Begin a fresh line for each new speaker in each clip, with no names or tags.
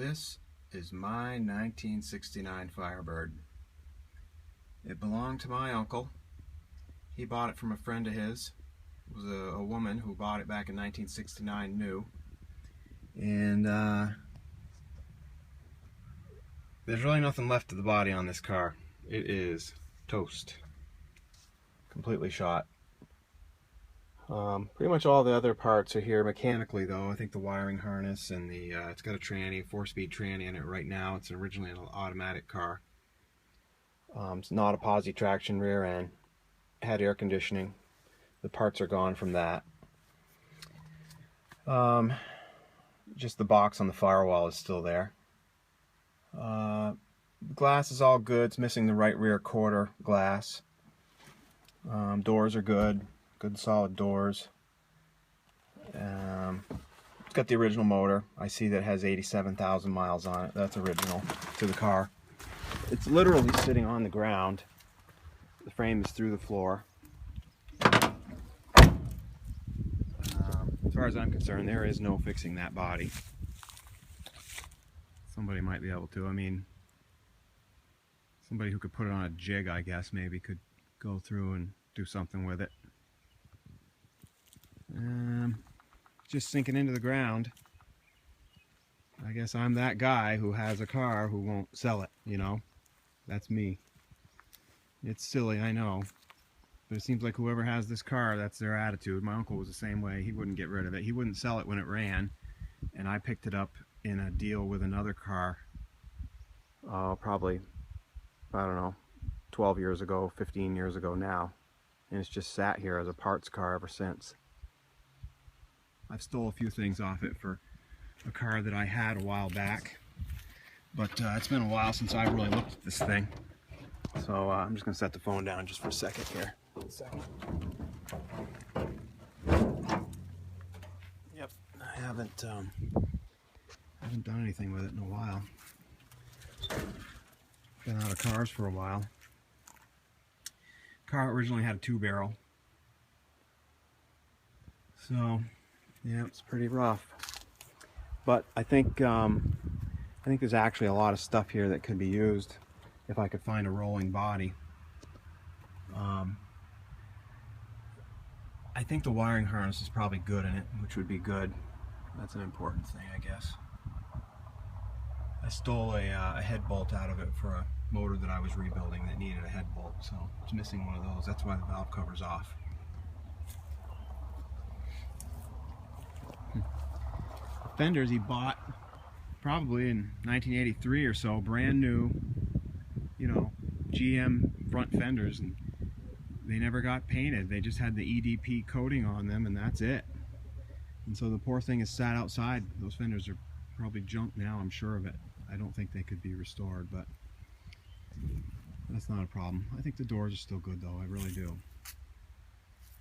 This is my 1969 Firebird. It belonged to my uncle. He bought it from a friend of his. It was a woman who bought it back in 1969 new. And there's really nothing left of the body on this car. It is toast. Completely shot. Pretty much all the other parts are here mechanically though. I think the wiring harness and the it's got a tranny, 4-speed tranny in it right now. It's originally an automatic car. It's not a posi traction rear end. It had air conditioning. The parts are gone from that. Just the box on the firewall is still there. The glass is all good. It's missing the right rear quarter glass. Doors are good. Good solid doors. It's got the original motor. I see that it has 87,000 miles on it. That's original to the car. It's literally sitting on the ground. The frame is through the floor. As far as I'm concerned, there is no fixing that body. Somebody might be able to. I mean, somebody who could put it on a jig, I guess, maybe could go through and do something with it. Just sinking into the ground. I guess I'm that guy who has a car who won't sell it, you know? That's me. It's silly, I know. But it seems like whoever has this car, that's their attitude. My uncle was the same way. He wouldn't get rid of it. He wouldn't sell it when it ran. And I picked it up in a deal with another car. Probably, I don't know, 12 years ago, 15 years ago now. And it's just sat here as a parts car ever since. I've stole a few things off it for a car that I had a while back, but it's been a while since I've really looked at this thing. So I'm just going to set the phone down just for a second here. One second. Yep, I haven't done anything with it in a while. Been out of cars for a while. Car originally had a 2-barrel. So yeah, it's pretty rough, but I think there's actually a lot of stuff here that could be used if I could find a rolling body. I think the wiring harness is probably good in it, which would be good. That's an important thing, I guess. I stole a head bolt out of it for a motor that I was rebuilding that needed a head bolt, so it's missing one of those. That's why the valve cover's off. Fenders he bought probably in 1983 or so, brand new, you know, GM front fenders, and they never got painted. They just had the EDP coating on them, and that's it. And so the poor thing is sat outside. Those fenders are probably junk now, I'm sure of it. I don't think they could be restored, but that's not a problem. I think the doors are still good though, I really do.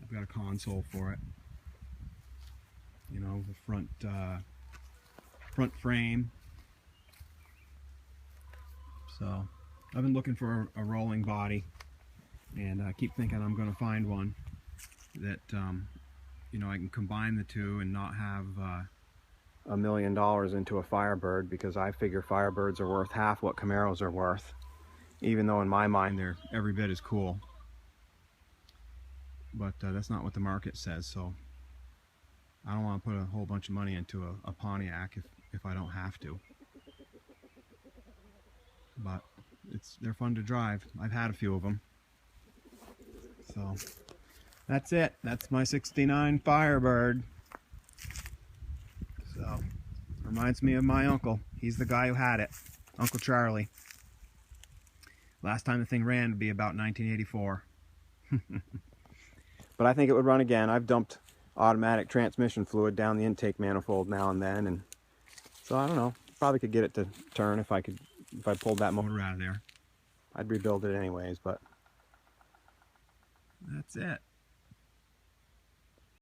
I've got a console for it. You know, the front frame. So I've been looking for a rolling body, and I keep thinking I'm going to find one that you know, I can combine the two and not have $1 million into a Firebird, because I figure Firebirds are worth half what Camaros are worth, even though in my mind they're every bit as cool. But that's not what the market says, so I don't want to put a whole bunch of money into a Pontiac if I don't have to. But they're fun to drive. I've had a few of them. So that's it. That's my '69 Firebird. So reminds me of my uncle. He's the guy who had it, Uncle Charlie. Last time the thing ran would be about 1984. But I think it would run again. I've dumped automatic transmission fluid down the intake manifold now and then, and so I don't know, probably could get it to turn if I pulled that motor out of there. I'd rebuild it anyways, but that's it.